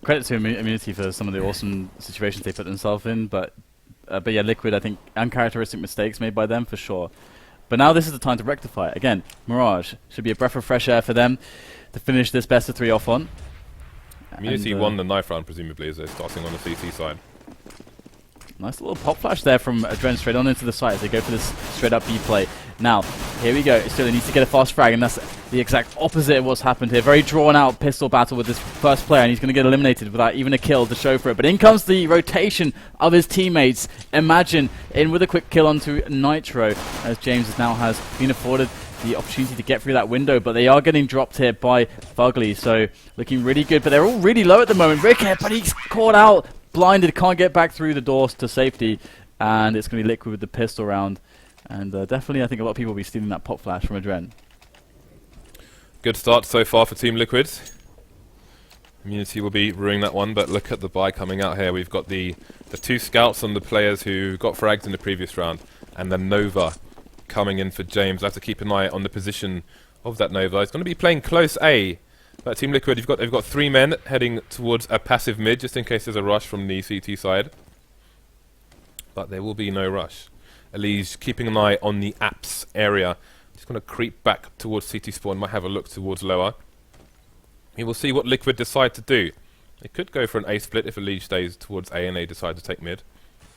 credit to Immunity for some of the awesome situations they put themselves in, but yeah, Liquid, I think, uncharacteristic mistakes made by them for sure. But now this is the time to rectify it. Again, Mirage should be a breath of fresh air for them to finish this best of 3 off on. Immunity won the knife round, presumably, as they're starting on the CT side. Nice little pop flash there from Adren straight on into the site as they go for this straight up B play. Now, here we go. Still, he needs to get a fast frag, and that's the exact opposite of what's happened here. Very drawn out pistol battle with this first player, and he's going to get eliminated without even a kill to show for it. But in comes the rotation of his teammates. Imagine in with a quick kill onto Nitro, as James now has been afforded the opportunity to get through that window, but they are getting dropped here by Fugly, so looking really good. But they're all really low at the moment. Rickett, but he's caught out. Blinded, can't get back through the doors to safety, and it's going to be Liquid with the pistol round. And definitely, I think a lot of people will be stealing that pop flash from Adren. Good start so far for Team Liquid. Immunity will be ruining that one, but look at the buy coming out here. We've got the 2 scouts on the players who got fragged in the previous round, and the Nova coming in for James. I have to keep an eye on the position of that Nova. It's going to be playing close A. But Team Liquid, they've got 3 men heading towards a passive mid, just in case there's a rush from the CT side. But there will be no rush. Elise keeping an eye on the apps area. Just going to creep back towards CT spawn, might have a look towards lower. We will see what Liquid decide to do. They could go for an A split if Elise stays towards A and they decide to take mid.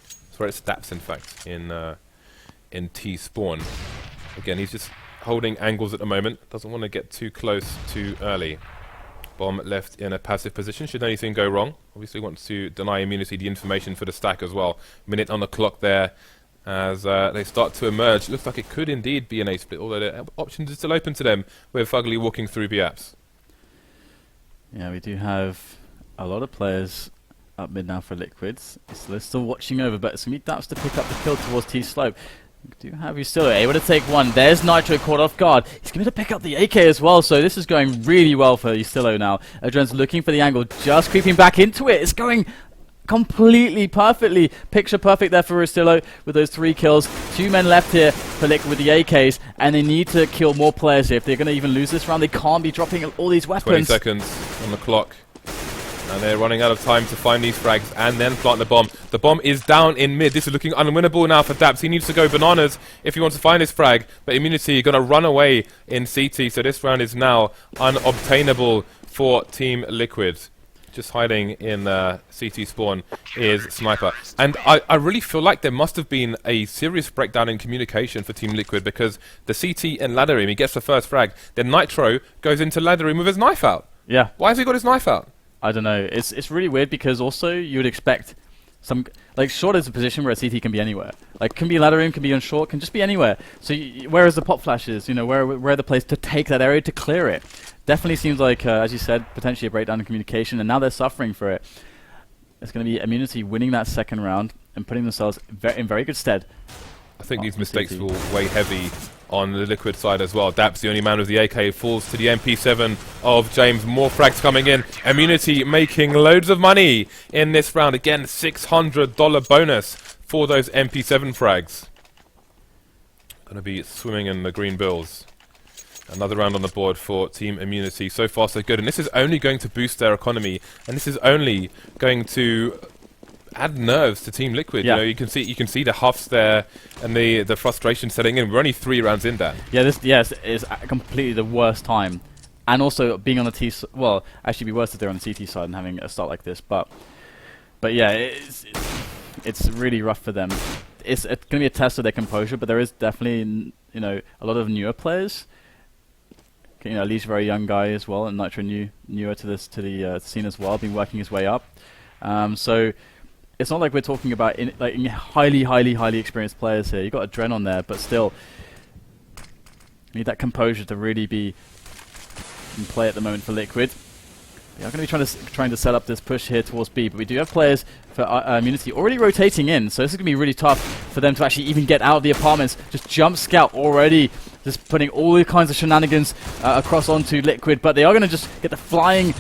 That's where it stats, in fact, in T spawn. Again, he's just holding angles at the moment. Doesn't want to get too close too early. Bomb left in a passive position. Should anything go wrong, obviously wants to deny Immunity the information for the stack as well. Minute on the clock there as they start to emerge. Looks like it could indeed be an A split, although the options are still open to them with Fugly walking through B apps. Yeah, we do have a lot of players up mid now for Liquids. So they're still watching over, but it's going to be Daps to pick up the kill towards T slope. Do have Ustillo able to take one. There's Nitro caught off guard. He's going to pick up the AK as well, so this is going really well for Ustillo now. Adren's looking for the angle, just creeping back into it. It's going completely perfectly. Picture perfect there for Ustillo with those 3 kills. 2 men left here for Liquid with the AKs, and they need to kill more players here. If they're going to even lose this round, they can't be dropping all these weapons. 20 seconds on the clock. And they're running out of time to find these frags and then plant the bomb. The bomb is down in mid. This is looking unwinnable now for Daps. He needs to go bananas if he wants to find his frag. But Immunity going to run away in CT. So this round is now unobtainable for Team Liquid. Just hiding in CT spawn is Sniper. And I really feel like there must have been a serious breakdown in communication for Team Liquid, because the CT and ladder room, he gets the first frag. Then Nitro goes into ladder room with his knife out. Yeah. Why has he got his knife out? I don't know. It's really weird, because also you would expect some, like, short is a position where a CT can be anywhere. Like, can be ladder room, can be on short, can just be anywhere. So where is the pop flashes? You know, where are the place to take that area to clear it? Definitely seems like, as you said, potentially a breakdown in communication, and now they're suffering for it. It's going to be Immunity winning that second round and putting themselves in very good stead. I think these mistakes will weigh heavy on the Liquid side as well. Daps, the only man with the AK, falls to the MP7 of James. More frags coming in. Immunity making loads of money in this round. Again, $600 bonus for those MP7 frags. Going to be swimming in the green bills. Another round on the board for Team Immunity. So far, so good. And this is only going to boost their economy. And this is only going to add nerves to Team Liquid. Yeah. You know, you can see the huffs there and the frustration setting in. We're only 3 rounds in, Dan. Yeah, this is completely the worst time, and also being on the T. Well, actually, it'd be worse if they're on the CT side and having a start like this. But yeah, it's really rough for them. It's going to be a test of their composure, but there is definitely, you know, a lot of newer players. You know, Lee's a very young guy as well, and Nitro newer to the scene as well, been working his way up. So it's not like we're talking about highly experienced players here. You've got Adren on there, but still, you need that composure to really be in play at the moment for Liquid. They are going to be trying to set up this push here towards B, but we do have players for Immunity already rotating in, so this is going to be really tough for them to actually even get out of the apartments. Just jump scout already, just putting all the kinds of shenanigans across onto Liquid, but they are going to just get the flying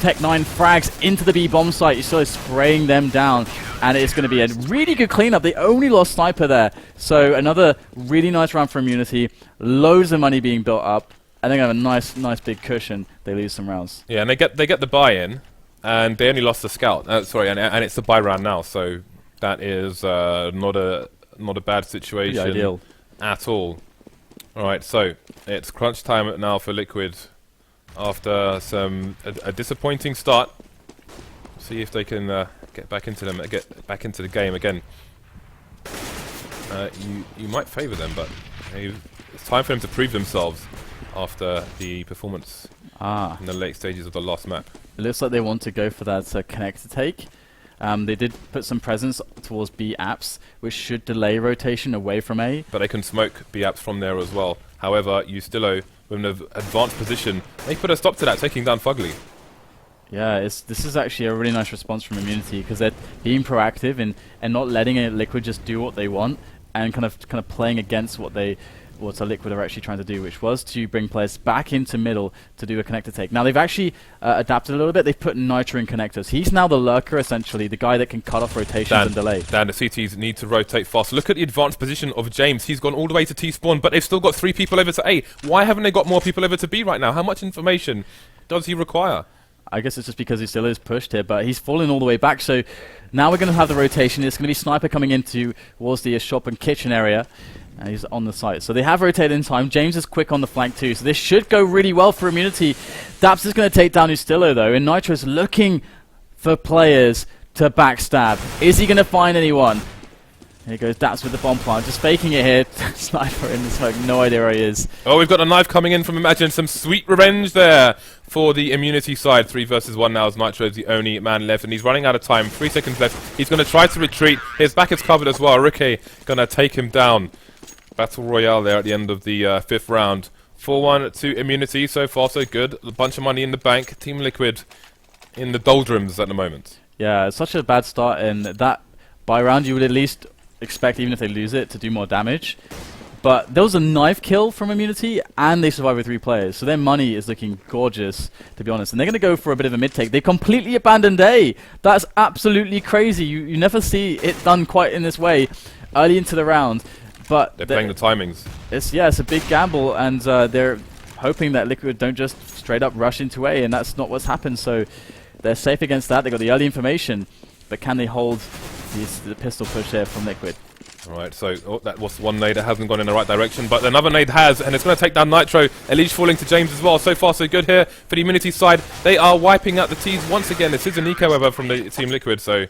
Tech 9 frags into the B bomb site. You're still spraying them down, and it's going to be a really good cleanup. They only lost Sniper there, so another really nice round for Immunity. Loads of money being built up. And they're going to have a nice big cushion. They lose some rounds. Yeah, and they get the buy-in, and they only lost the scout. Sorry, and it's the buy round now, so that is not a bad situation ideal at all. All right, so it's crunch time now for Liquid after a disappointing start. See if they can get back into the game again. You might favour them, but it's time for them to prove themselves after the performance in the late stages of the last map. It looks like they want to go for that connector take. They did put some presence towards B apps, which should delay rotation away from A. But they can smoke B apps from there as well. However, Ustillo, with an advanced position, they put a stop to that, taking down Fugly. Yeah, this is actually a really nice response from Immunity, because they're being proactive and not letting a Liquid just do what they want, and kind of playing against what a Liquid are actually trying to do, which was to bring players back into middle to do a connector take. Now they've actually adapted a little bit. They've put Nitro in connectors. He's now the lurker, essentially, the guy that can cut off rotations and delay. Dan, the CTs need to rotate fast. Look at the advanced position of James. He's gone all the way to T-spawn, but they've still got 3 people over to A. Why haven't they got more people over to B right now? How much information does he require? I guess it's just because he still is pushed here, but he's fallen all the way back. So now we're going to have the rotation. It's going to be Sniper coming into towards the shop and kitchen area. And he's on the site. So they have rotated in time. James is quick on the flank too. So this should go really well for Immunity. Daps is going to take down Ustillo though. And Nitro's looking for players to backstab. Is he going to find anyone? Here goes Daps with the bomb plant. Just faking it here. Sniper in the smoke. No idea where he is. Oh, we've got a knife coming in from Imagine. Some sweet revenge there for the Immunity side. 3 versus 1 now as Nitro is the only man left. And he's running out of time. 3 seconds left. He's going to try to retreat. His back is covered as well. Ricky going to take him down. Battle Royale there at the end of the 5th round. 4-1 to Immunity. So far, so good. A bunch of money in the bank. Team Liquid in the doldrums at the moment. Yeah, it's such a bad start. And that buy round, you would at least expect, even if they lose it, to do more damage. But there was a knife kill from Immunity, and they survived with 3 players. So their money is looking gorgeous, to be honest. And they're going to go for a bit of a mid-take. They completely abandoned A. That's absolutely crazy. You never see it done quite in this way early into the round. But they're playing the timings. It's a big gamble, and they're hoping that Liquid don't just straight up rush into A, and that's not what's happened. So they're safe against that. They got the early information, but can they hold the pistol push there from Liquid? Alright, so that was one nade that hasn't gone in the right direction, but another nade has, and it's going to take down Nitro. Elish falling to James as well. So far, so good here for the Immunity side. They are wiping out the T's once again. This is an eco, however, from the Team Liquid, so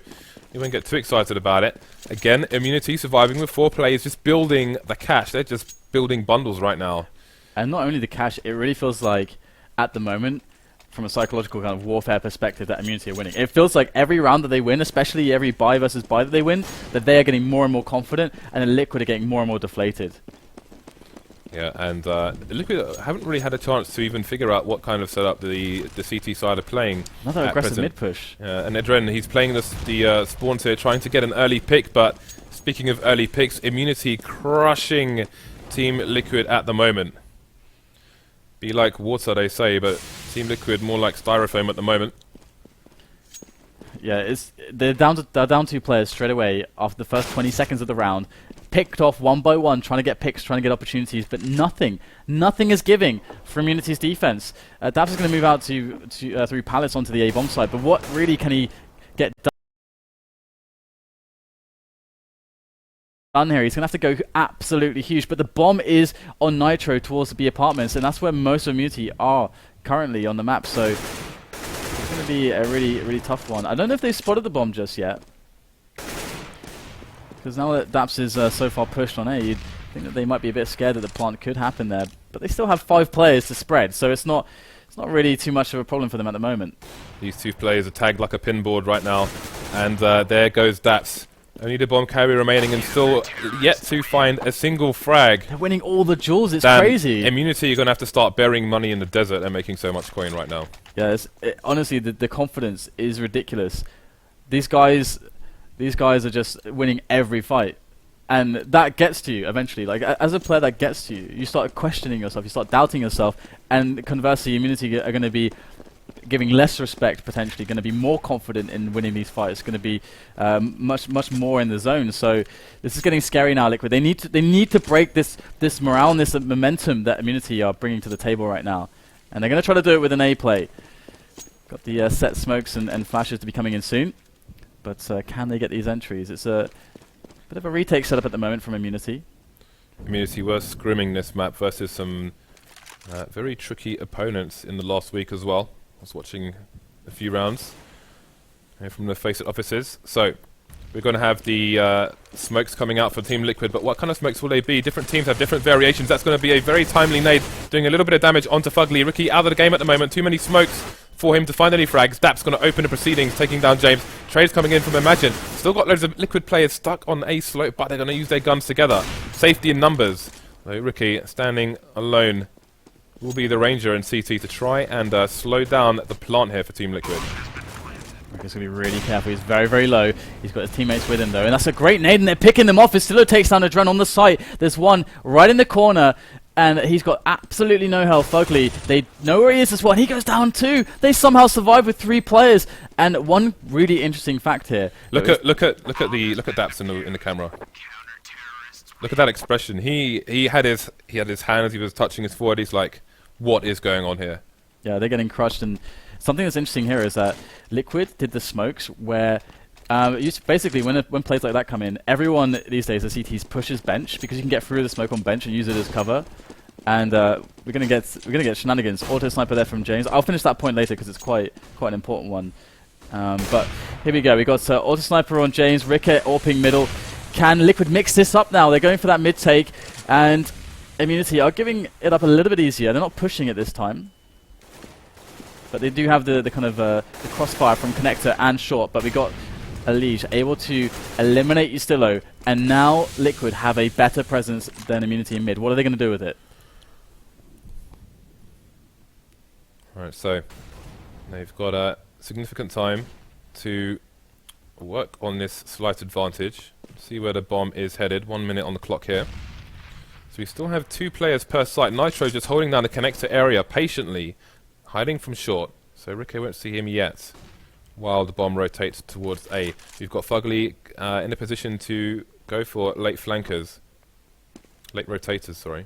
you won't get too excited about it. Again, Immunity surviving with 4 players, just building the cash. They're just building bundles right now. And not only the cash, it really feels like, at the moment, from a psychological kind of warfare perspective, that Immunity are winning. It feels like every round that they win, especially every buy versus buy that they win, that they are getting more and more confident, and the Liquid are getting more and more deflated. Yeah, and Liquid haven't really had a chance to even figure out what kind of setup the CT side are playing. Another aggressive mid push. And Edren, he's playing the spawns here, trying to get an early pick, but speaking of early picks, Immunity crushing Team Liquid at the moment. Be like water, they say, but Team Liquid more like styrofoam at the moment. Yeah, they're down 2 players straight away after the first 20 seconds of the round. Picked off one by one, trying to get picks, trying to get opportunities, but nothing is giving for Immunity's defense. Dabs is going to move out through pallets onto the A bomb side, but what really can he get done here? He's going to have to go absolutely huge, but the bomb is on Nitro towards the B apartments, and that's where most of Immunity are currently on the map, so it's going to be a really, really tough one. I don't know if they've spotted the bomb just yet, because now that Daps is so far pushed on A, you'd think that they might be a bit scared that the plant could happen there, but they still have 5 players to spread, so it's not really too much of a problem for them at the moment. These 2 players are tagged like a pinboard right now, and there goes Daps. Only the bomb carrier remaining, and still yet to find a single frag. They're winning all the jewels, it's crazy. Immunity, you're going to have to start burying money in the desert. They're making so much coin right now. Yeah, honestly, the confidence is ridiculous. These guys are just winning every fight. And that gets to you eventually. Like, as a player, that gets to you. You start questioning yourself, you start doubting yourself, and conversely, Immunity are going to be giving less respect, potentially going to be more confident in winning these fights, going to be much more in the zone. So this is getting scary now, Liquid. They need to break this morale and this momentum that Immunity are bringing to the table right now, and they're going to try to do it with an A play. Got the set smokes and flashes to be coming in soon. But can they get these entries? It's a bit of a retake setup at the moment from Immunity. Immunity were scrimming this map versus some very tricky opponents in the last week as well. I was watching a few rounds from the FaceIT offices. So we're going to have the smokes coming out for Team Liquid, but what kind of smokes will they be? Different teams have different variations. That's going to be a very timely nade, doing a little bit of damage onto Fugly. Ricky out of the game at the moment. Too many smokes for him to find any frags. Dap's going to open the proceedings, taking down James. Trades coming in from Imagine. Still got loads of Liquid players stuck on A slope, but they're going to use their guns together. Safety in numbers. So Ricky standing alone will be the Ranger and CT to try and slow down the plant here for Team Liquid. He's going to be really careful. He's very, very low. He's got his teammates with him, though. And that's a great nade, and they're picking them off. Estilo takes down Adren on the site. There's one right in the corner, and he's got absolutely no health. Fugly, they know where he is as well. He goes down too. They somehow survive with 3 players. And one really interesting fact here. Look at Daps in the camera. Look at that expression. He had his hands. He was touching his forehead. He's like, what is going on here? Yeah, they're getting crushed. And something that's interesting here is that Liquid did the smokes where basically when plays like that come in, everyone these days, the CTs pushes bench because you can get through the smoke on bench and use it as cover. And we're gonna get shenanigans. Auto sniper there from James. I'll finish that point later because it's quite an important one. But here we go. We got auto sniper on James. Ricket AWPing middle. Can Liquid mix this up now? They're going for that mid take, and Immunity are giving it up a little bit easier. They're not pushing it this time. But they do have the kind of the crossfire from connector and short. But we got Elige able to eliminate Estilo, and now Liquid have a better presence than Immunity in mid. What are they going to do with it? Alright, so they've got significant time to work on this slight advantage. See where the bomb is headed. 1 minute on the clock here. So we still have 2 players per site. Nitro just holding down the connector area patiently, hiding from short, so Ricky won't see him yet while the bomb rotates towards A. We've got Fugly in a position to go for late flankers. Late rotators, sorry.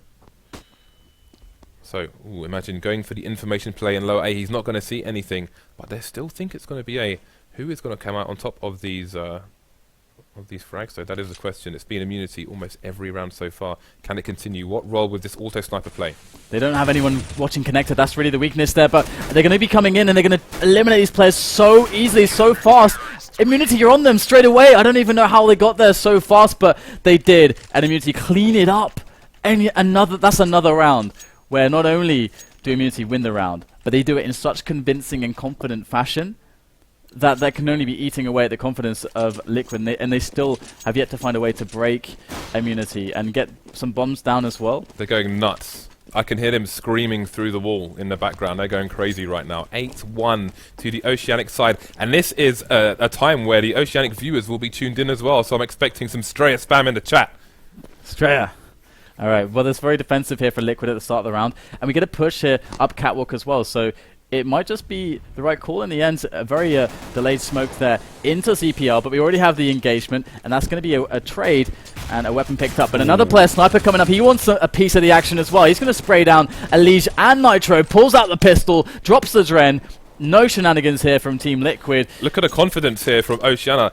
So, imagine going for the information play in low A. He's not going to see anything, but they still think it's going to be A. Who is going to come out on top of these frags? So that is the question. It's been Immunity almost every round so far. Can it continue? What role with this auto sniper play? They don't have anyone watching connector. That's really the weakness there. But they're going to be coming in and they're going to eliminate these players so easily, so fast. Immunity, you're on them straight away. I don't even know how they got there so fast, but they did. And Immunity clean it up. And that's another round where not only do Immunity win the round, but they do it in such convincing and confident fashion that can only be eating away at the confidence of Liquid, and they still have yet to find a way to break Immunity and get some bombs down as well. They're going nuts. I can hear them screaming through the wall in the background. They're going crazy right now. 8-1 to the Oceanic side, and this is a time where the Oceanic viewers will be tuned in as well, so I'm expecting some Straya spam in the chat. Straya. Alright, well, that's very defensive here for Liquid at the start of the round, and we get a push here up Catwalk as well, so it might just be the right call in the end. A very delayed smoke there into CPL, but we already have the engagement, and that's going to be a trade and a weapon picked up. But another player, Sniper, coming up. He wants a piece of the action as well. He's going to spray down Elige and Nitro, pulls out the pistol, drops the Dren. No shenanigans here from Team Liquid. Look at the confidence here from Oceana.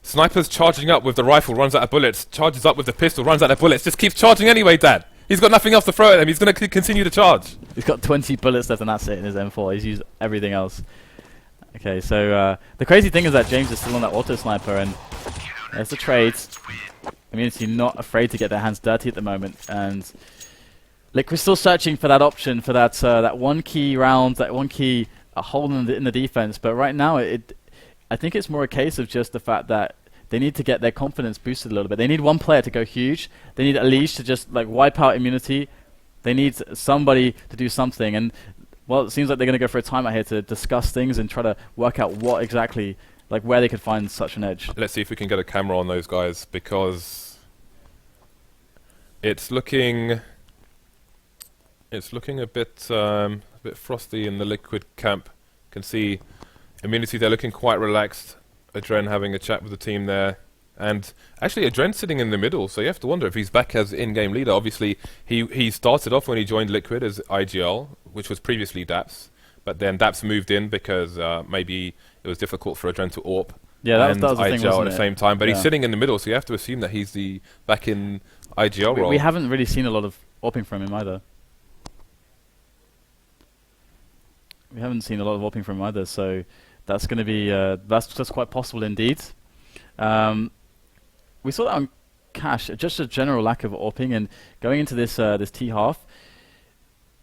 Sniper's charging up with the rifle, runs out of bullets. Charges up with the pistol, runs out of bullets. Just keeps charging anyway, Dad. He's got nothing else to throw at him. He's going to continue to charge. He's got 20 bullets left, and that's it in his M4. He's used everything else. Okay, so the crazy thing is that James is still on that auto sniper, and there's the trades. Immunity not afraid to get their hands dirty at the moment, and Liquid's still searching for that option, for that that one key round, that one key hole in the defense. But right now, I think it's more a case of just the fact that they need to get their confidence boosted a little bit. They need one player to go huge. They need Elige to just like wipe out Immunity. They need somebody to do something. And well, it seems like they're going to go for a timeout here to discuss things and try to work out what exactly, like where they could find such an edge. Let's see if we can get a camera on those guys, because it's looking a bit frosty in the Liquid camp. You can see Immunity, they're looking quite relaxed. Adren having a chat with the team there, and actually Adren sitting in the middle, so you have to wonder if he's back as in-game leader. Obviously he started off when he joined Liquid as IGL, which was previously Daps, but then Daps moved in because maybe it was difficult for Adren to AWP. Yeah, that and was the thing, IGL wasn't at the it? same time, but Yeah. he's sitting in the middle, so you have to assume that he's the back in IGL role. We haven't really seen a lot of AWPing from him either. We haven't seen a lot of AWPing from him either, so that's going to be that's quite possible indeed. We saw that on Cash, just a general lack of AWPing, and going into this this T half,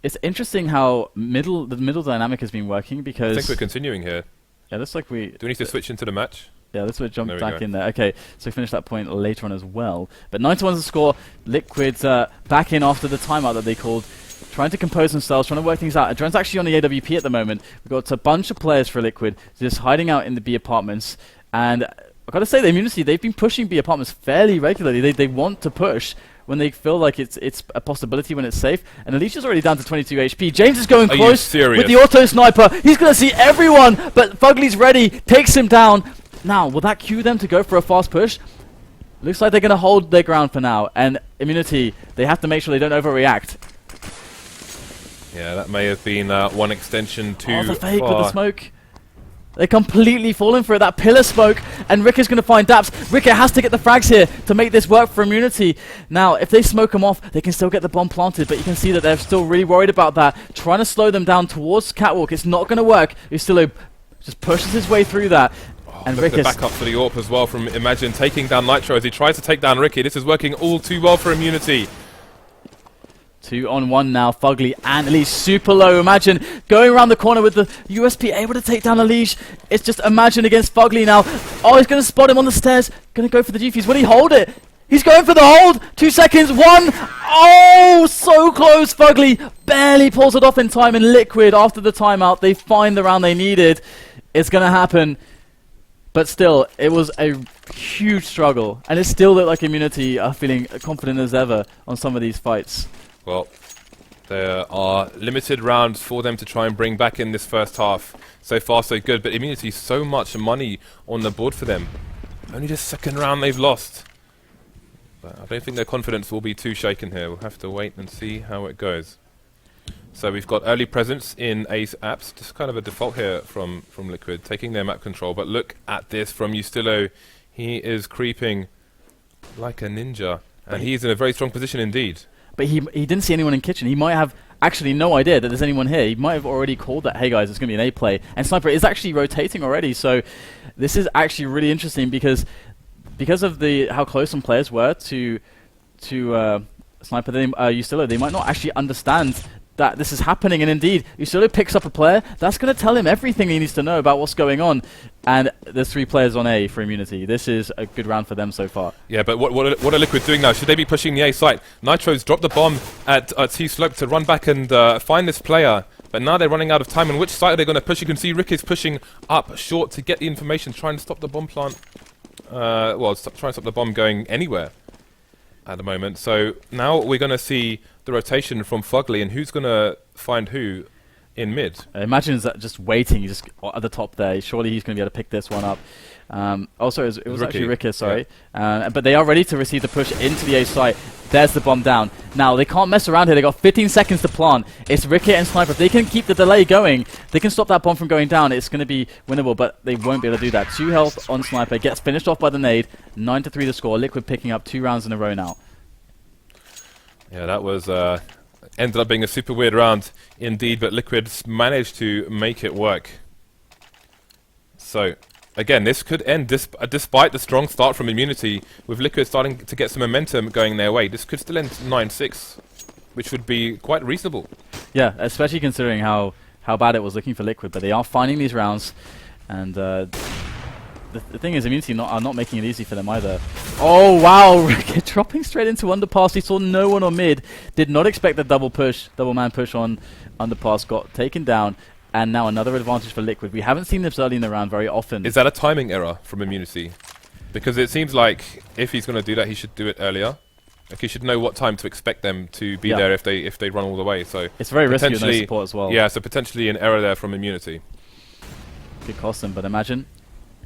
it's interesting how the middle dynamic has been working because I think we're continuing here. yeah, looks like we Do we need to switch into the match? yeah, let's jump There we back go. in there. Okay, so we finish that point later on as well. But 91's the score. Liquid's back in after the timeout that they called, trying to compose themselves, trying to work things out. Adren's actually on the AWP at the moment. We've got a bunch of players for Liquid just hiding out in the B apartments. And I've got to say, the Immunity, they've been pushing B apartments fairly regularly. They want to push when they feel like it's a possibility, when it's safe. And Alicia's already down to 22 HP. James is going Are you close serious? with the auto sniper. He's going to see everyone, but Fugly's ready, takes him down. Now, will that cue them to go for a fast push? Looks like they're going to hold their ground for now. And Immunity, they have to make sure they don't overreact. Yeah, that may have been one extension too Oh, the fake far. with the smoke. They're completely falling for it. That pillar smoke, and Ricker's going to find Daps. Ricker has to get the frags here to make this work for Immunity. Now, if they smoke them off, they can still get the bomb planted, but you can see that they're still really worried about that. Trying to slow them down towards Catwalk. It's not going to work. Ustillo just pushes his way through that. And Look at the Ricker's backup for the AWP as well from Imagine, taking down Nitro as he tries to take down Ricky. This is working all too well for Immunity. 2-on-1 now, Fugly and Elish super low. Imagine going around the corner with the USP, able to take down Elish. It's just Imagine against Fugly now. Oh, he's going to spot him on the stairs. Going to go for the defuse. Will he hold it? He's going for the hold. 2 seconds. 1. Oh, so close. Fugly barely pulls it off in time. And Liquid, after the timeout, they find the round they needed. It's going to happen. But still, it was a huge struggle. And it still looked like Immunity are feeling confident as ever on some of these fights. Well, there are limited rounds for them to try and bring back in this first half. So far, so good, but Immunity, so much money on the board for them. Only the second round they've lost. But I don't think their confidence will be too shaken here. We'll have to wait and see how it goes. So we've got early presence in Ace Apps, just kind of a default here from Liquid, taking their map control. But look at this from Ustillo. He is creeping like a ninja, and he's in a very strong position indeed. But he didn't see anyone in kitchen. He might have actually no idea that there's anyone here. He might have already called that, hey guys, it's going to be an A play. And Sniper is actually rotating already. So this is actually really interesting because of how close some players were to Sniper, Ustillo, they might not actually understand that this is happening. And indeed, Ustillo picks up a player. That's going to tell him everything he needs to know about what's going on. And there's 3 players on A for Immunity. This is a good round for them so far. Yeah, but what are Liquid doing now? Should they be pushing the A site? Nitro's dropped the bomb at T Slope to run back and find this player. But now they're running out of time. And which site are they going to push? You can see Rick is pushing up short to get the information, trying to stop the bomb plant. Trying to stop the bomb going anywhere at the moment. So now we're going to see the rotation from Fugly, and who's going to find who in mid. Imagine is that just waiting, he's just at the top there. Surely he's going to be able to pick this one up. Also, it was actually Ricker, sorry. Yeah. But they are ready to receive the push into the A site. There's the bomb down. Now, they can't mess around here. They've got 15 seconds to plant. It's Ricker and Sniper. If they can keep the delay going, they can stop that bomb from going down. It's going to be winnable, but they won't be able to do that. 2 health on Sniper. Gets finished off by the nade. 9-3 the score. Liquid picking up 2 rounds in a row now. Yeah, that was ended up being a super weird round indeed, but Liquid's managed to make it work. So, again, this could end despite the strong start from Immunity, with Liquid starting to get some momentum going their way. This could still end 9-6, which would be quite reasonable. Yeah, especially considering how bad it was looking for Liquid, but they are finding these rounds, and the thing is, Immunity are not making it easy for them either. Oh wow, Ricker dropping straight into underpass. He saw no one on mid. Did not expect the double man push on underpass. Got taken down, and now another advantage for Liquid. We haven't seen this early in the round very often. Is that a timing error from Immunity? Because it seems like if he's going to do that, he should do it earlier. Like he should know what time to expect them to be there if they run all the way. So it's very risky with no support as well. Yeah, so potentially an error there from Immunity. Could cost them, but Imagine.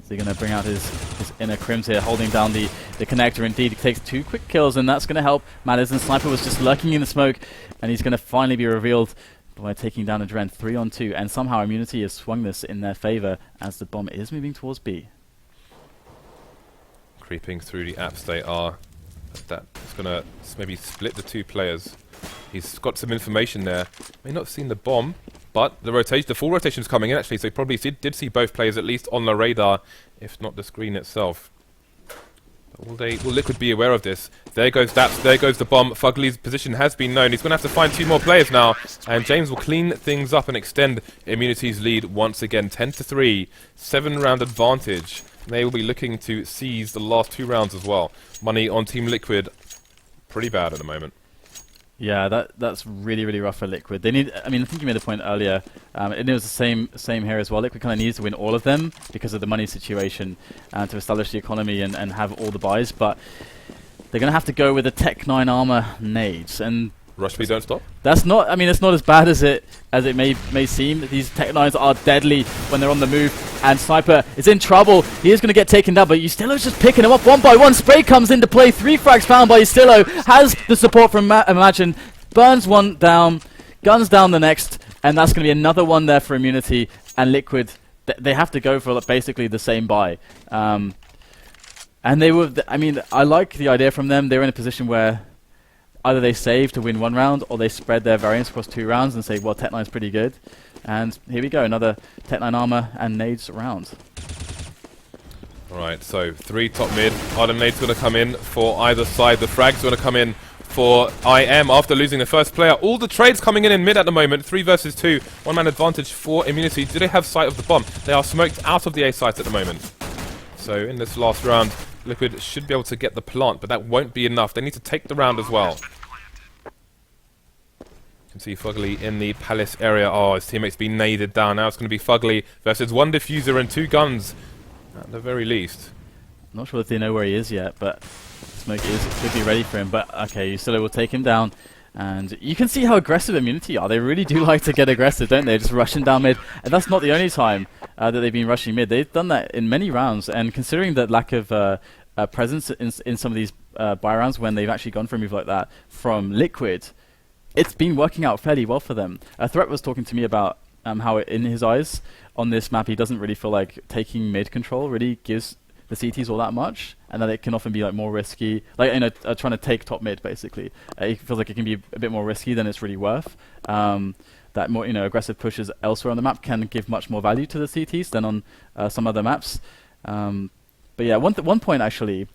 Is he going to bring out his inner Crims here, holding down the connector? Indeed, he takes 2 quick kills, and that's going to help matters. And Sniper was just lurking in the smoke, and he's going to finally be revealed by taking down Adren 3-on-2, and somehow Immunity has swung this in their favor as the bomb is moving towards B. Creeping through the apps they are. That is going to maybe split the two players. He's got some information there. May not have seen the bomb, but the full rotation is coming in actually, so he probably did see both players at least on the radar, if not the screen itself. Will Liquid be aware of this? There goes Daps, there goes the bomb. Fugly's position has been known. He's going to have to find 2 more players now, and James will clean things up and extend Immunity's lead once again. 10-3, 7-round advantage. They will be looking to seize the last 2 rounds as well. Money on Team Liquid, pretty bad at the moment. Yeah, that's really, really rough for Liquid. They need. I mean, I think you made the point earlier, and it was the same here as well. Liquid kind of needs to win all of them because of the money situation, to establish the economy and have all the buys. But they're going to have to go with the Tech 9 armor nades, and Rush B don't stop. that's not. I mean, it's not as bad as it may seem. These Tech 9s are deadly when they're on the move, and Sniper is in trouble. He is going to get taken down, but Yustillo's just picking him up one by one. Spray comes into play. 3 frags found by Yustillo. Has the support from Imagine. Burns one down. Guns down the next, and that's going to be another one there for Immunity and Liquid. They have to go for basically the same buy. And they were. I mean, I like the idea from them. They're in a position where either they save to win 1 round, or they spread their variance across 2 rounds and say, well, Tech 9's pretty good. And here we go, another Tech 9 armor and nades round. Alright, so 3 top mid. Are the nades going to come in for either side? The frags going to come in for IM after losing the first player. All the trades coming in mid at the moment. 3 versus 2. 1-man advantage for Immunity. Do they have sight of the bomb? They are smoked out of the A site at the moment. So in this last round, Liquid should be able to get the plant, but that won't be enough. They need to take the round as well. You can see Fugly in the Palace area. Oh, his teammate's been naded down. Now it's going to be Fugly versus 1 diffuser and 2 guns, at the very least. I'm not sure if they know where he is yet, but Smoke could be ready for him. But okay, Yustillo will take him down. And you can see how aggressive Immunity are. They really do like to get aggressive, don't they? Just rushing down mid. And that's not the only time that they've been rushing mid. They've done that in many rounds. And considering the lack of presence in some of these buy rounds when they've actually gone for a move like that from Liquid, it's been working out fairly well for them. Threat was talking to me about how in his eyes on this map he doesn't really feel like taking mid control really gives the CTs all that much, and that it can often be like more risky, like trying to take top mid basically. He feels like it can be a bit more risky than it's really worth. That more aggressive pushes elsewhere on the map can give much more value to the CTs than on some other maps. But yeah, one point actually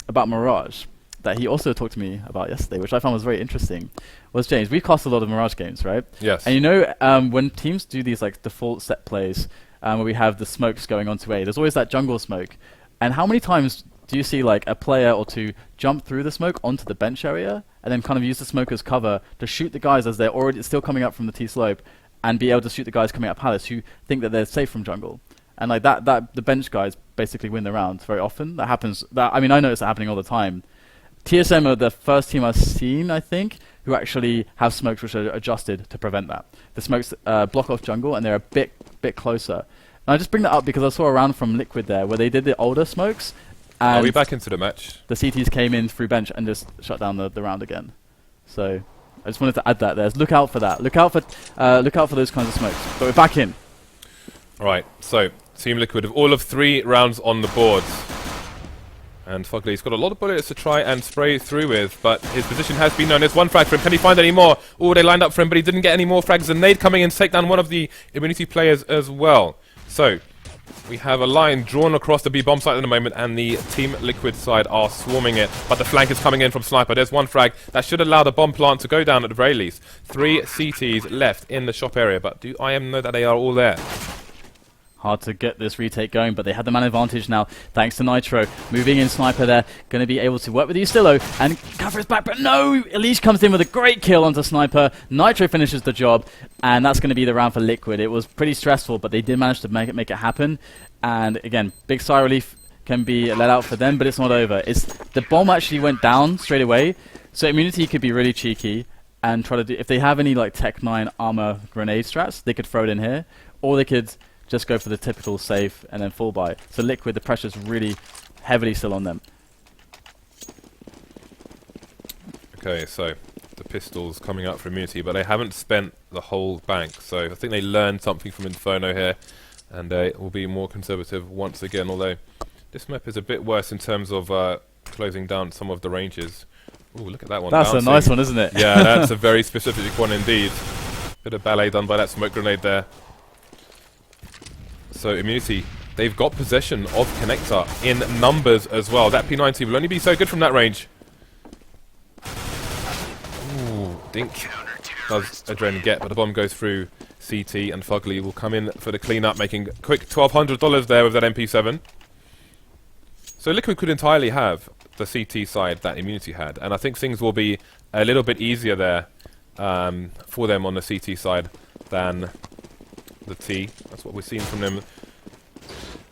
about Mirage that he also talked to me about yesterday, which I found was very interesting, was James. We cast a lot of Mirage games, right? Yes. And when teams do these like default set plays, where we have the smokes going onto A, there's always that jungle smoke. And how many times do you see like a player or two jump through the smoke onto the bench area and then kind of use the smoke as cover to shoot the guys as they're already still coming up from the T slope, and be able to shoot the guys coming up Palace who think that they're safe from jungle? And like that the bench guys basically win the round very often. That happens. I mean, I notice that happening all the time. TSM are the first team I've seen, I think, who actually have smokes which are adjusted to prevent that. The smokes block off jungle, and they're a bit closer. And I just bring that up because I saw a round from Liquid there where they did the older smokes. And are we back into the match? The CTs came in through bench and just shut down the round again. So I just wanted to add that there. Look out for that. Look out for those kinds of smokes. But we're back in. Right. So Team Liquid have all of 3 rounds on the board. And Fugly's got a lot of bullets to try and spray through with, but his position has been known. There's 1 frag for him. Can he find any more? Oh, they lined up for him, but he didn't get any more frags. And Nade coming in to take down one of the Immunity players as well. So we have a line drawn across the B bomb site at the moment, and the Team Liquid side are swarming it. But the flank is coming in from Sniper. There's 1 frag that should allow the bomb plant to go down at the very least. 3 CTs left in the shop area, but do IM know that they are all there? Hard to get this retake going, but they had the man advantage now, thanks to Nitro. Moving in Sniper there, going to be able to work with Yustillo and cover his back, but no! Elise comes in with a great kill onto Sniper. Nitro finishes the job, and that's going to be the round for Liquid. It was pretty stressful, but they did manage to make it happen. And again, big sigh of relief can be let out for them, but it's not over. The bomb actually went down straight away, so Immunity could be really cheeky and try to do, if they have any like Tech 9 armor grenade strats, they could throw it in here, or they could just go for the typical safe and then full buy. So Liquid, the pressure's really heavily still on them. Okay, so the pistols coming out for Immunity, but they haven't spent the whole bank. So I think they learned something from Inferno here, and they will be more conservative once again. Although this map is a bit worse in terms of closing down some of the ranges. Ooh, look at that one. That's bouncing. a nice one, isn't it? Yeah, that's a very specific one indeed. Bit of ballet done by that smoke grenade there. So Immunity, they've got possession of Connector in numbers as well. That P90 will only be so good from that range. Ooh, dink does Adren get, but the bomb goes through CT, and Fugly will come in for the cleanup, making a quick $1,200 there with that MP7. So Liquid could entirely have the CT side that Immunity had, and I think things will be a little bit easier there for them on the CT side than the T. That's what we've seen from them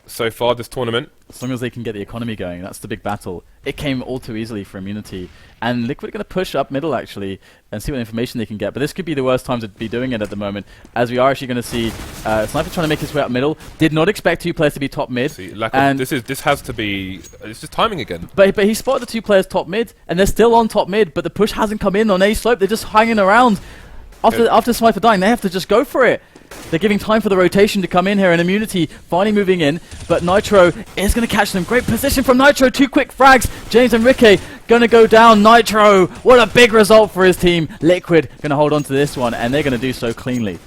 so far this tournament. As long as they can get the economy going, that's the big battle. It came all too easily for Immunity, and Liquid are going to push up middle actually and see what information they can get. But this could be the worst time to be doing it at the moment, as we are actually going to see Sniper trying to make his way up middle. Did not expect two players to be top mid. See, this has to be. It's just timing again. But he spotted the two players top mid, and they're still on top mid. But the push hasn't come in on A slope. They're just hanging around. After Sniper dying, they have to just go for it. They're giving time for the rotation to come in here, and Immunity finally moving in, but Nitro is going to catch them. Great position from Nitro, 2 quick frags. James and Ricky going to go down. Nitro, what a big result for his team. Liquid going to hold on to this one, and they're going to do so cleanly.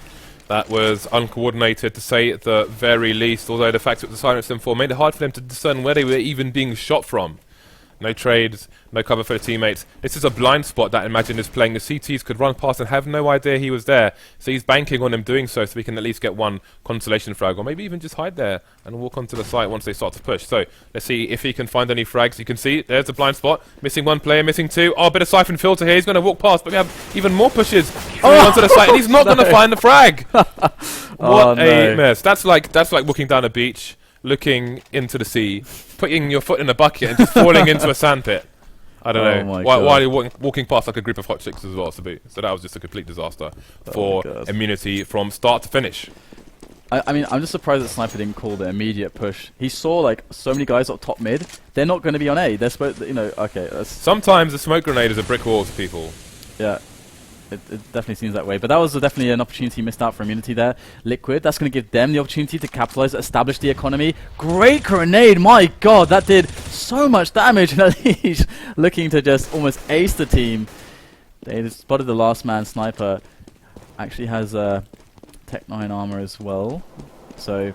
That was uncoordinated, to say at the very least, although the fact that the silence them for made it hard for them to discern where they were even being shot from. No trades, no cover for the teammates. This is a blind spot that Imagine is playing. The CTs could run past and have no idea he was there. So he's banking on him doing so we can at least get one consolation frag, or maybe even just hide there and walk onto the site once they start to push. So let's see if he can find any frags. You can see there's a blind spot. Missing one player, missing two. Oh, a bit of siphon filter here. He's going to walk past, but we have even more pushes onto the site, and he's not going to find the frag. What a mess. That's like walking down a beach, looking into the sea, putting your foot in a bucket and just falling into a sandpit. I don't know. While you're walking past like a group of hot chicks as well. So that was just a complete disaster for Immunity from start to finish. I mean, I'm just surprised that Sniper didn't call the immediate push. He saw like so many guys up top mid. They're not going to be on A. They're supposed to, okay. Sometimes a smoke grenade is a brick wall to people. Yeah. It definitely seems that way, but that was definitely an opportunity missed out for Immunity there. Liquid, that's going to give them the opportunity to capitalize, establish the economy. Great grenade, my god, that did so much damage, and he's looking to just almost ace the team. They spotted the last man. Sniper actually has Tech 9 armor as well, so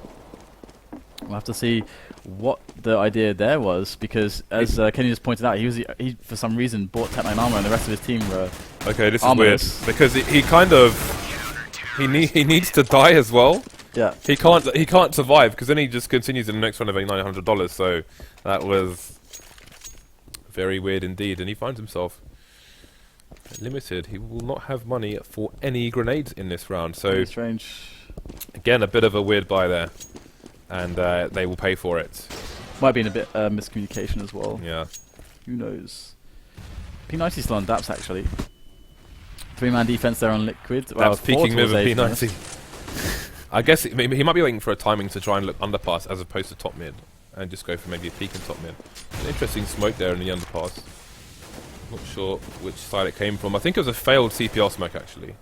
we'll have to see what the idea there was, because as Kenny just pointed out, he for some reason bought Tech 9 armor and the rest of his team were okay, this armorless. is weird, because he kind of he needs to die as well. Yeah. He can't survive, because then he just continues in the next round of $900, so that was very weird indeed, and he finds himself limited. He will not have money for any grenades in this round, so strange. Again, a bit of a weird buy there. And they will pay for it. Might have been a bit miscommunication as well. Yeah. Who knows? P90 still on Daps actually. 3-man defense there on Liquid. That's peeking with a P90. I guess he might be waiting for a timing to try and look underpass as opposed to top mid, and just go for maybe a peek in top mid. An interesting smoke there in the underpass. Not sure which side it came from. I think it was a failed CPL smoke actually.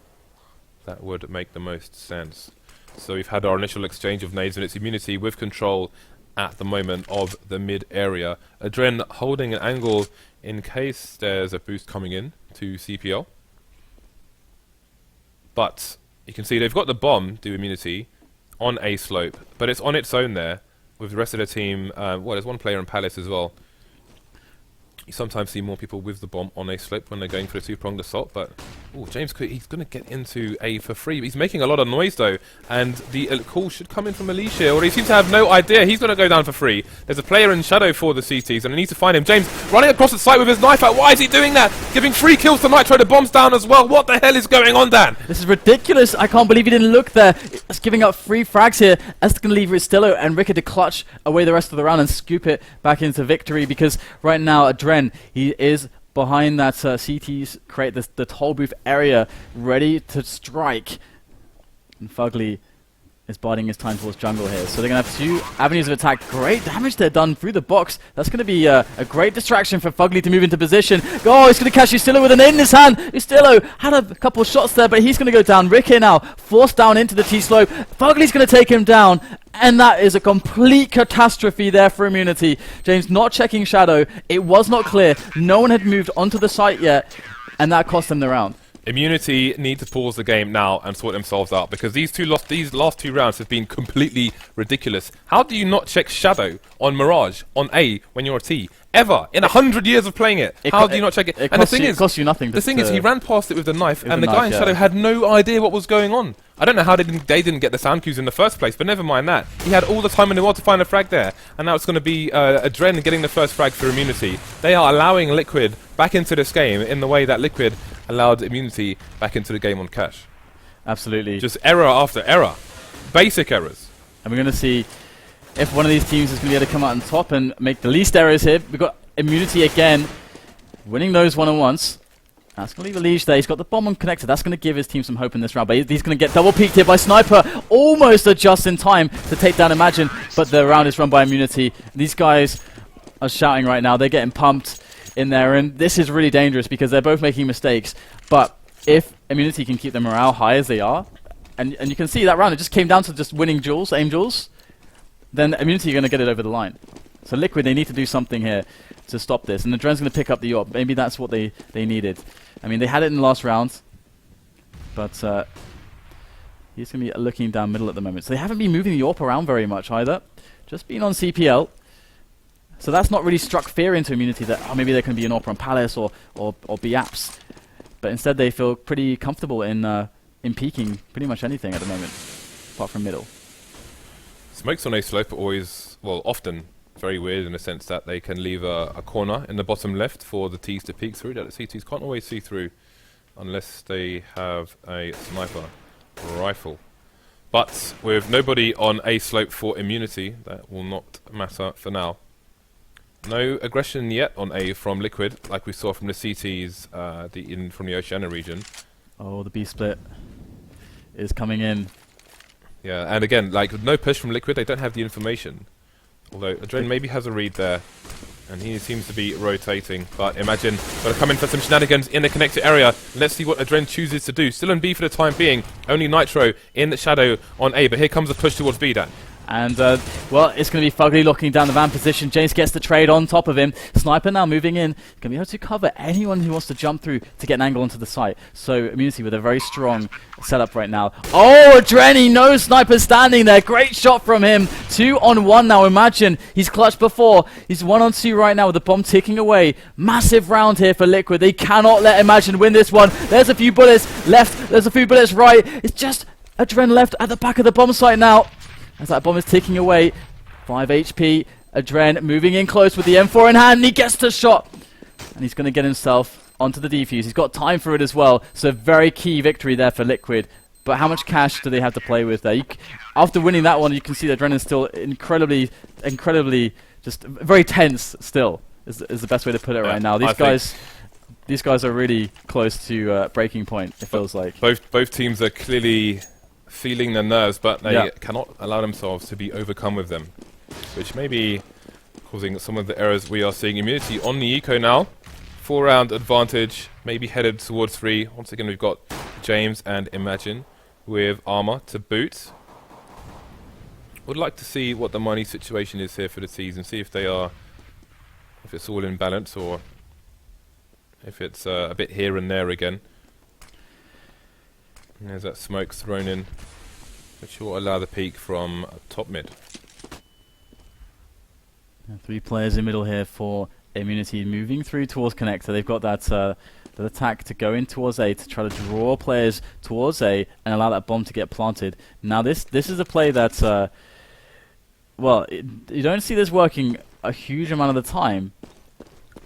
That would make the most sense. So we've had our initial exchange of nades, and it's Immunity with control at the moment of the mid area. Adren holding an angle in case there's a boost coming in to CPL. But you can see they've got the bomb, do Immunity, on A slope, but it's on its own there with the rest of the team. There's one player in Palace as well. You sometimes see more people with the bomb on A slope when they're going for a two-pronged assault, but James, he's going to get into A for free. He's making a lot of noise though, and the call should come in from Alicia, or he seems to have no idea. He's going to go down for free. There's a player in shadow for the CTs, and I need to find him. James running across the site with his knife out. Why is he doing that? Giving free kills to Nitro. The bomb's down as well. What the hell is going on, Dan? This is ridiculous. I can't believe he didn't look there. It's giving up free frags here. That's going to leave Ristillo and Ricker to clutch away the rest of the round and scoop it back into victory, because right now Adren, he is behind that CT's create the toll booth area, ready to strike. And Fugly is biding his time towards jungle here. So they're going to have 2 avenues of attack. Great damage they're done through the box. That's going to be a great distraction for Fugly to move into position. Oh, he's going to catch Ustillo with an in his hand. Ustillo had a couple of shots there, but he's going to go down. Rick here now, forced down into the T-slope. Fugly's going to take him down. And that is a complete catastrophe there for Immunity. James not checking Shadow. It was not clear. No one had moved onto the site yet. And that cost them the round. Immunity need to pause the game now and sort themselves out, because these last 2 rounds have been completely ridiculous. How do you not check Shadow on Mirage on A when you're a T? Ever in 100 years of playing it, how do you not check it? And the thing is, it costs you nothing. The thing is, he ran past it with the knife, and the guy in Shadow had no idea what was going on. I don't know how they didn't get the sound cues in the first place, but never mind that. He had all the time in the world to find a frag there, and now it's going to be Adren getting the first frag for Immunity. They are allowing Liquid back into this game in the way that Liquid allowed Immunity back into the game on Cash. Absolutely. Just error after error. Basic errors. And we're going to see if one of these teams is going to be able to come out on top and make the least errors here. We've got Immunity again, winning those one-on-ones. That's going to leave a Liege there. He's got the bomb on connector. That's going to give his team some hope in this round. But he's going to get double peeked here by Sniper. Almost just in time to take down Imagine. But the round is run by Immunity. These guys are shouting right now. They're getting pumped in there. And this is really dangerous because they're both making mistakes. But if Immunity can keep their morale high as they are, and you can see that round, it just came down to just winning duels, aim duels, then Immunity are going to get it over the line. So Liquid, they need to do something here to stop this. And the Dren's going to pick up the AWP. Maybe that's what they needed. I mean, they had it in the last round, but he's going to be looking down middle at the moment. So they haven't been moving the AWP around very much either. Just been on CPL. So that's not really struck fear into Immunity that maybe there can be an AWP on Palace or B-Apps. But instead they feel pretty comfortable in peeking pretty much anything at the moment, apart from middle. Smokes on a slope are always, well, often very weird in the sense that they can leave a corner in the bottom left for the T's to peek through that the CTs can't always see through unless they have a sniper rifle. But with nobody on a slope for Immunity, that will not matter for now. No aggression yet on A from Liquid, like we saw from the CTs from the Oceania region. Oh, the B split is coming in. Yeah, and again, like with no push from Liquid, they don't have the information. Although Adren maybe has a read there, and he seems to be rotating. But Imagine got to come in for some shenanigans in the connector area. Let's see what Adren chooses to do. Still on B for the time being. Only Nitro in the shadow on A, but here comes a push towards B, Dan. And, well, it's going to be Fugly locking down the van position. James gets the trade on top of him. Sniper now moving in. Going to be able to cover anyone who wants to jump through to get an angle onto the site. So, Immunity with a very strong setup right now. Oh, Adren, he knows Sniper's standing there. Great shot from him. 2-on-1 now. Imagine he's clutched before. He's 1-on-2 right now with the bomb ticking away. Massive round here for Liquid. They cannot let Imagine win this one. There's a few bullets left. There's a few bullets right. It's just Adren left at the back of the bomb site now. As that bomb is ticking away, 5 HP, Adren moving in close with the M4 in hand, and he gets the shot. And he's going to get himself onto the defuse. He's got time for it as well, so very key victory there for Liquid. But how much cash do they have to play with there? After winning that one, you can see that Adren is still incredibly, just very tense still, is the best way to put it right now. These guys are really close to breaking point, it feels like. Both teams are clearly feeling their nerves, but they cannot allow themselves to be overcome with them, which may be causing some of the errors we are seeing. Immunity on the eco now, 4-round advantage, maybe headed towards 3. Once again, we've got James and Imagine with armor to boot. Would like to see what the money situation is here for the T's and see if it's all in balance or if it's a bit here and there again. And there's that smoke thrown in, which will allow the peek from top mid. 3 players in middle here for Immunity moving through towards connector. They've got that attack to go in towards A to try to draw players towards A and allow that bomb to get planted. Now this is a play that, well, you don't see this working a huge amount of the time,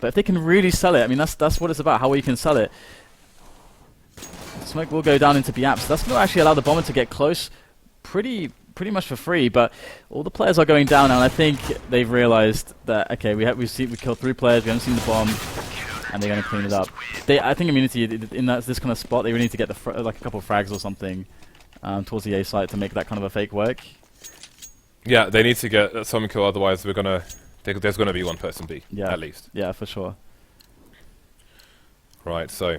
but if they can really sell it, I mean that's what it's about, how well you can sell it. Smoke will go down into B-Apps. That's going to actually allow the bomber to get close pretty much for free, but all the players are going down now, and I think they've realized that, okay, we killed 3 players, we haven't seen the bomb, and they're going to clean it up. I think Immunity, in this kind of spot, they really need to get like a couple of frags or something, towards the A site to make that kind of a fake work. Yeah, they need to get some kill, otherwise there's gonna be one person B, Yeah. at least. Yeah, for sure. Right, so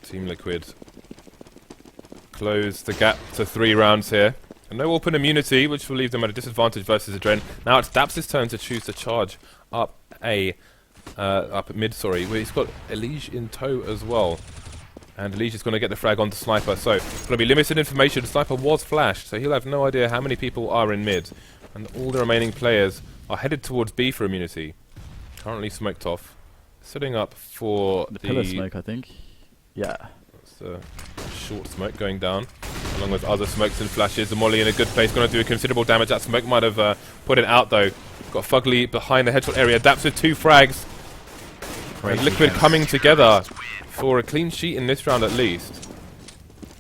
Team Liquid close the gap to 3 rounds here. And no open immunity, which will leave them at a disadvantage versus Adren. Now it's Daps' turn to choose to charge up up mid, sorry. He's got Elige in tow as well. And Elige is going to get the frag onto Sniper. So, going to be limited information. Sniper was flashed, so he'll have no idea how many people are in mid. And all the remaining players are headed towards B for immunity. Currently smoked off. Setting up for The pillar smoke, I think. Yeah. That's the short smoke going down, along with other smokes and flashes. The molly in a good place, going to do considerable damage. That smoke might have put it out though. Got Fugly behind the headshot area. Daps with 2 frags. And Liquid coming together for a clean sheet in this round at least.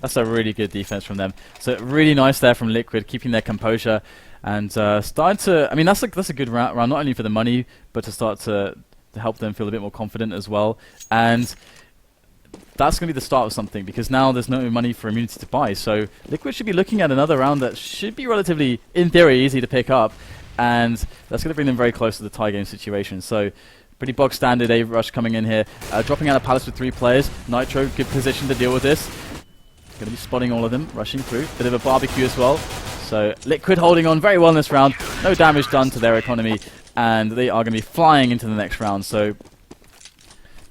That's a really good defense from them. So really nice there from Liquid, keeping their composure and starting to. I mean, that's a good round, not only for the money, but to start to help them feel a bit more confident as well. And that's going to be the start of something, because now there's no money for immunity to buy. So Liquid should be looking at another round that should be relatively, in theory, easy to pick up, and that's going to bring them very close to the tie game situation. So pretty bog standard A rush coming in here, dropping out of Palace with 3 players. Nitro, good position to deal with this. Going to be spotting all of them, rushing through. Bit of a barbecue as well. So Liquid holding on very well in this round. No damage done to their economy, and they are going to be flying into the next round. So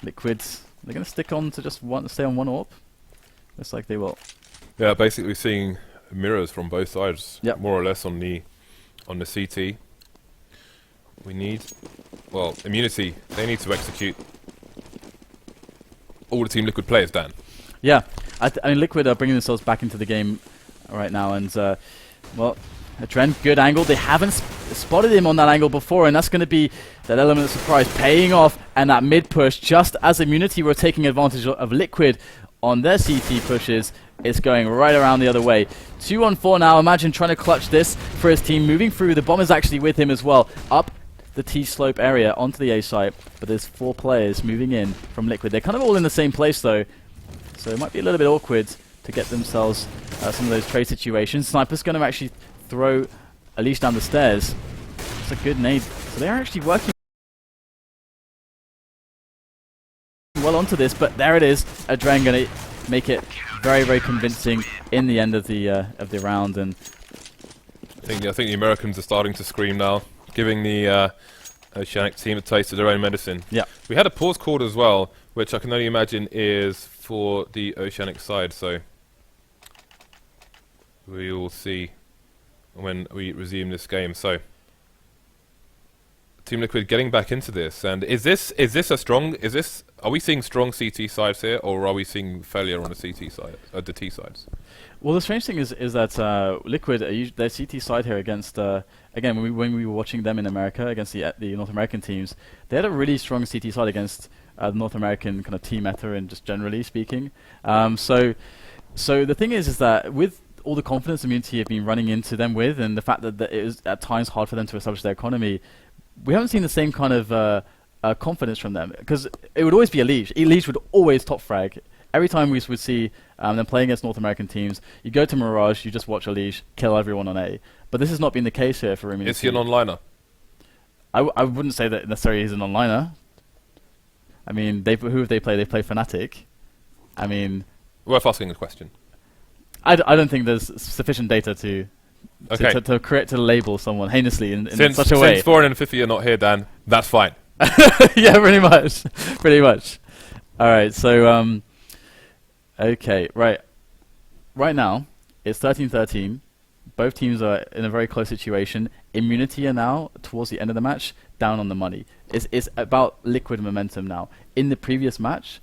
Liquid, they're going to stick on to just stay on 1 AWP. Looks like they will. Yeah, basically seeing mirrors from both sides, Yep. more or less on the CT. We need, well, immunity. They need to execute all the Team Liquid players, Dan. Yeah, I mean, Liquid are bringing themselves back into the game right now, and well, Adren, good angle. They haven't spotted him on that angle before, and that's going to be that element of surprise paying off. And that mid push, just as Immunity were taking advantage of Liquid on their CT pushes, it's going right around the other way. 2 on 4 now. Imagine trying to clutch this for his team. Moving through, the bomb is actually with him as well. Up the T-slope area onto the A site, but there's 4 players moving in from Liquid. They're kind of all in the same place though, so it might be a little bit awkward to get themselves some of those trade situations. Sniper's going to actually throw Elige down the stairs. It's a good nade. So they're actually working well onto this, but there it is. Adren going to make it very, very convincing in the end of the round. And I think the Americans are starting to scream now, giving the Oceanic team a taste of their own medicine. yeah, We had a pause called as well, which I can only imagine is for the Oceanic side, so we will see when we resume this game. So Team Liquid getting back into this, and are we seeing strong CT sides here, or are we seeing failure on the CT side, the T sides? well, the strange thing is that Liquid, their CT side here against, again, when we were watching them in America against the North American teams, they had a really strong CT side against the North American kind of team meta, and just generally speaking. So the thing is that with all the confidence Immunity have been running into them with, and the fact that it is at times hard for them to establish their economy, we haven't seen the same kind of confidence from them, because it would always be Elige. Elige would always top frag. Every time we would see them playing against North American teams, you go to Mirage, you just watch Elige kill everyone on A. But this has not been the case here for Immunity. Is he an onliner? I wouldn't say that necessarily he's an onliner. I mean, who have they played? They play Fnatic. I mean, Worth asking the question. I don't think there's sufficient data to label someone heinously in such a way. Since Foreign and Fifi are not here, Dan, that's fine. Yeah, pretty much. All right, so okay, right now it's 13-13. Both teams are in a very close situation. Immunity are now towards the end of the match down on the money. It's about Liquid momentum now. In the previous match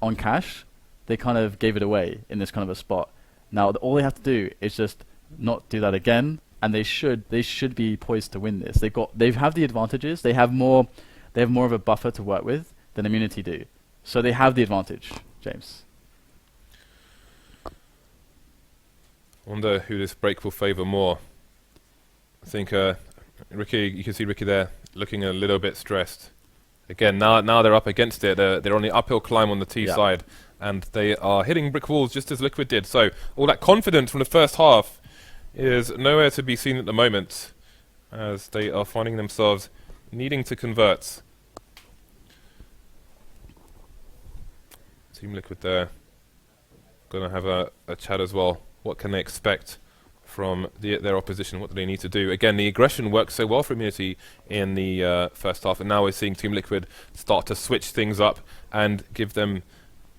on Cash, they kind of gave it away in this kind of a spot. Now all they have to do is just not do that again, and they should be poised to win this. They have the advantages. They have more of a buffer to work with than Immunity do. So they have the advantage, James. Wonder who this break will favour more. I think Ricky, you can see Ricky there looking a little bit stressed. Again, now they're up against it. They're on the uphill climb on the T side. and they are hitting brick walls just as Liquid did. So all that confidence from the first half is nowhere to be seen at the moment, as they are finding themselves needing to convert. Team Liquid there going to have a chat as well. What can they expect from their opposition? What do they need to do? Again, the aggression worked so well for Immunity in the first half, and now we're seeing Team Liquid start to switch things up and give them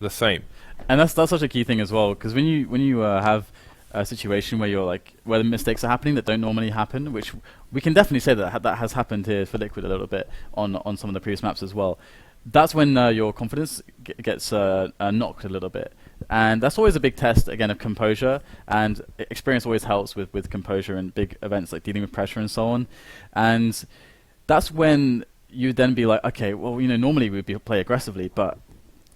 the same. And that's such a key thing as well, because when you have a situation where you're like where the mistakes are happening that don't normally happen, which we can definitely say that that has happened here for Liquid a little bit on some of the previous maps as well. That's when your confidence gets knocked a little bit, and that's always a big test again of composure, and experience always helps with composure in big events like dealing with pressure and so on. And that's when you then be like, okay, well, normally we'd play aggressively, but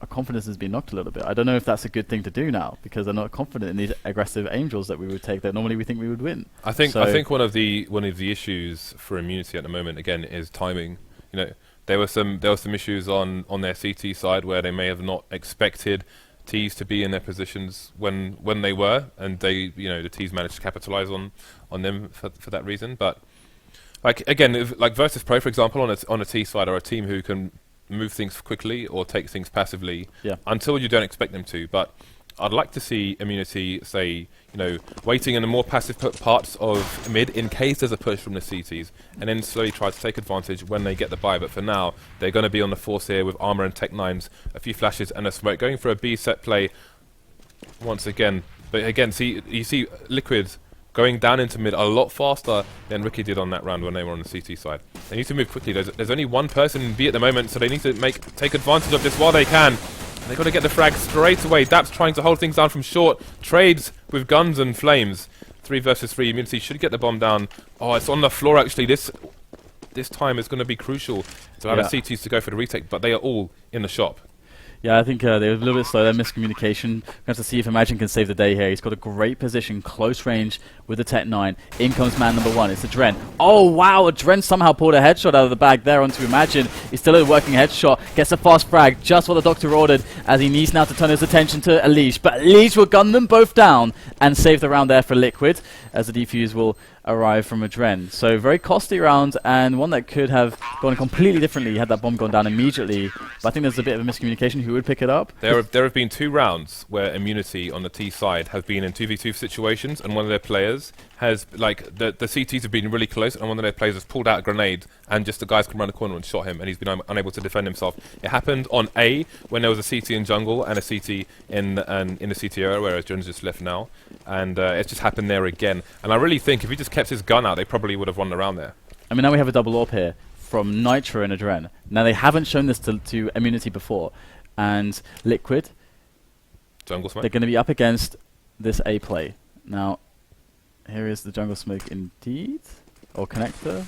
our confidence has been knocked a little bit. I don't know if that's a good thing to do now, because they're not confident in these aggressive angels that we would take that normally we think we would win. I think one of the issues for Immunity at the moment again is timing. There were some issues on their CT side where they may have not expected T's to be in their positions when they were, and the T's managed to capitalize on them for that reason. But like again, like Virtus Pro, for example, on a T side, are a team who can move things quickly or take things passively until you don't expect them to. But I'd like to see Immunity, say, waiting in the more passive parts of mid in case there's a push from the CTs, and then slowly try to take advantage when they get the buy. But for now, they're going to be on the force here with armor and tech 9s, a few flashes and a smoke, going for a B set play once again. But again, you see Liquid going down into mid a lot faster than Ricky did on that round when they were on the CT side. They need to move quickly. There's only one person in B at the moment, so they need to take advantage of this while they can. They've got to get the frag straight away. Daps trying to hold things down from short. Trades with guns and flames. 3 versus 3. Immunity should get the bomb down. Oh, it's on the floor actually. This time is going to be crucial to allow the CTs to go for the retake, but they are all in the shop. Yeah, I think they were a little bit slow there, miscommunication. We're going to have to see if Imagine can save the day here. He's got a great position, close range with the Tech 9. In comes man number 1, it's Adren. Oh wow, Adren somehow pulled a headshot out of the bag there onto Imagine. He's still a working headshot, gets a fast frag, just what the doctor ordered, as he needs now to turn his attention to Elish. But Elish will gun them both down and save the round there for Liquid, as the defuse will arrive from Adren. So very costly round, and one that could have gone completely differently had that bomb gone down immediately. But I think there's a bit of a miscommunication. Who would pick it up? There have been 2 rounds where Immunity on the T side have been in 2v2 situations, and one of their players has, like, the CTs have been really close, and one of their players has pulled out a grenade, and just the guys come around the corner and shot him, and he's been unable to defend himself. It happened on A, when there was a CT in jungle and a CT in the CT area, whereas Jones just left now, and it's just happened there again. And I really think if he just kept his gun out, they probably would have won the round there. I mean, now we have a double AWP here from Nitro and Adren. Now, they haven't shown this to Immunity before, and Liquid, jungle smoke, they're going to be up against this A play. Now, here is the jungle smoke indeed, or connector.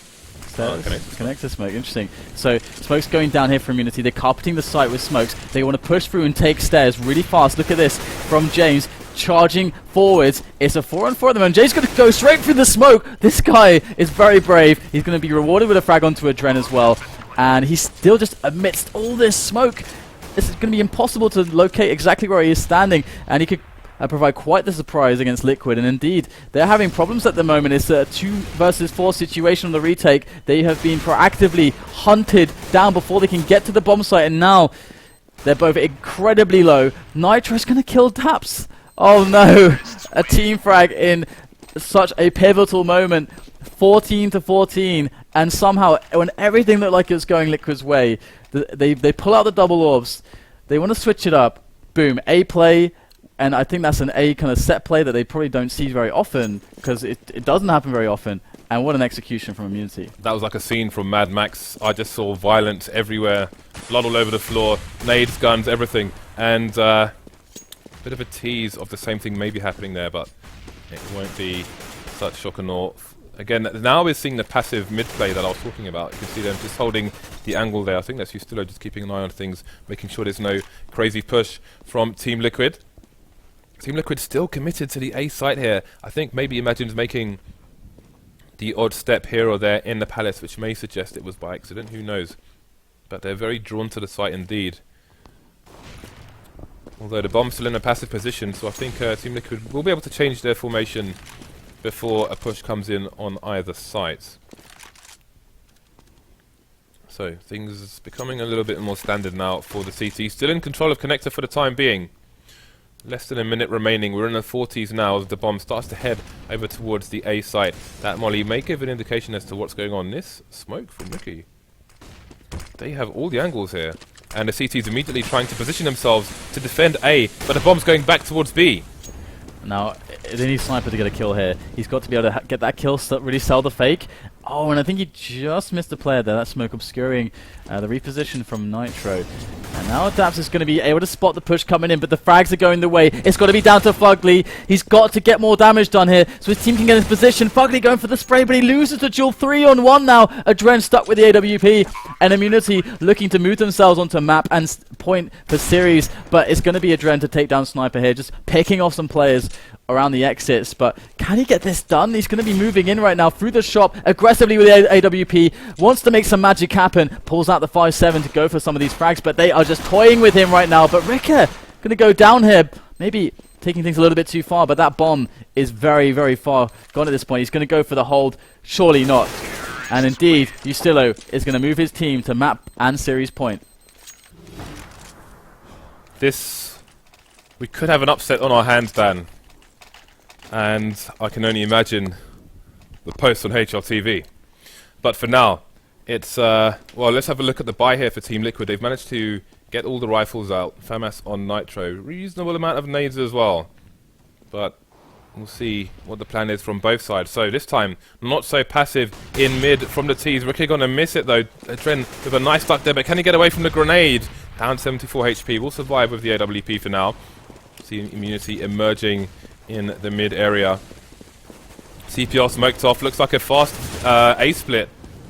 Connector smoke, interesting. So smoke's going down here for Immunity. They're carpeting the site with smokes. They want to push through and take stairs really fast. Look at this from James, charging forwards. It's a 4-on-4 at the moment. James going to go straight through the smoke. This guy is very brave. He's going to be rewarded with a frag onto Adren as well. And he's still just amidst all this smoke. This is going to be impossible to locate exactly where he is standing. And he could provide quite the surprise against Liquid, and indeed they're having problems at the moment. It's a 2 versus 4 situation on the retake. They have been proactively hunted down before they can get to the bomb site, and now they're both incredibly low. Nitro's going to kill Taps. Oh no, a team frag in such a pivotal moment. 14-14, and somehow when everything looked like it was going Liquid's way, they pull out the double orbs. They want to switch it up. Boom, A play. And I think that's an A kind of set play that they probably don't see very often, because it doesn't happen very often. And what an execution from Immunity. That was like a scene from Mad Max. I just saw violence everywhere, blood all over the floor, nades, guns, everything. And a bit of a tease of the same thing maybe happening there, but it won't be such shock and awe. Again, now we're seeing the passive mid play that I was talking about. You can see them just holding the angle there. I think that's Ustillo just keeping an eye on things, making sure there's no crazy push from Team Liquid. Team Liquid still committed to the A site here. I think maybe Imagine's making the odd step here or there in the palace, which may suggest it was by accident, who knows. But they're very drawn to the site indeed. Although the bomb's still in a passive position, so I think Team Liquid will be able to change their formation before a push comes in on either side. So things becoming a little bit more standard now for the CT. Still in control of Connector for the time being. Less than a minute remaining. We're in the 40s now as the bomb starts to head over towards the A site. That molly may give an indication as to what's going on. This smoke from Ricky. They have all the angles here. And the CT's immediately trying to position themselves to defend A, but the bomb's going back towards B. Now, they need Sniper to get a kill here. He's got to be able to get that kill, really sell the fake. Oh, and I think he just missed the player there. That smoke obscuring the reposition from Nitro. And now Daps is going to be able to spot the push coming in, but the frags are going the way. It's got to be down to Fugly. He's got to get more damage done here, so his team can get in position. Fugly going for the spray, but he loses the duel 3-on-1 now. Adren stuck with the AWP, and Immunity looking to move themselves onto map and point for series, but it's going to be Adren to take down Sniper here, just picking off some players around the exits. But can he get this done? He's going to be moving in right now through the shop aggressively with the AWP, wants to make some magic happen, pulls out the 5-7 to go for some of these frags, but they are just toying with him right now. But Ricker going to go down here, maybe taking things a little bit too far, but that bomb is very, very far gone at this point. He's going to go for the hold, surely not. And indeed, Ustillo is going to move his team to map and series point. This, we could have an upset on our hands, Dan. And I can only imagine the post on HLTV. But for now, it's, well, let's have a look at the buy here for Team Liquid. They've managed to get all the rifles out. FAMAS on Nitro. Reasonable amount of nades as well. But we'll see what the plan is from both sides. So this time, not so passive in mid from the T's. Ricky going to miss it though. Adren with a nice duck there, but can he get away from the grenade? Down 74 HP. Will survive with the AWP for now. See Immunity emerging in the mid area. CPR smoked off. Looks like a fast A split.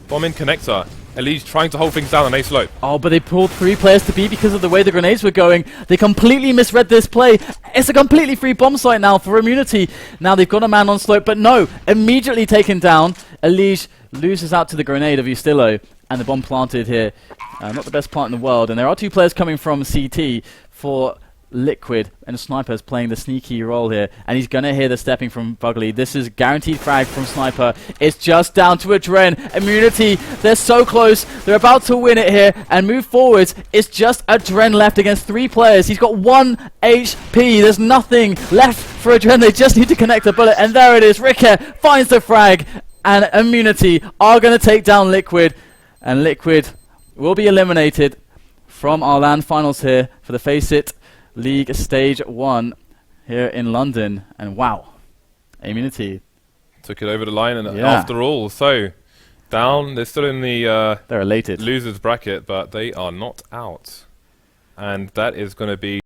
Bomb in connector. Elise trying to hold things down on A slope. Oh, but they pulled 3 players to B because of the way the grenades were going. They completely misread this play. It's a completely free bomb site now for Immunity. Now they've got a man on slope, but no, immediately taken down. Elise loses out to the grenade of Ustillo, and the bomb planted here. Not the best plant in the world, and there are 2 players coming from CT for Liquid, and Sniper's playing the sneaky role here, and he's gonna hear the stepping from Fugly. This is guaranteed frag from Sniper. It's just down to Adren. Immunity, they're so close. They're about to win it here and move forwards. It's just Adren left against 3 players. He's got 1 HP. There's nothing left for Adren. They just need to connect a bullet, and there it is. Ricker finds the frag, and Immunity are gonna take down Liquid, and Liquid will be eliminated from our LAN finals here for the FaceIT League Stage 1 here in London. And wow, Immunity took it over the line, and after all, so down, they're still in the they're elated losers bracket, but they are not out. And that is going to be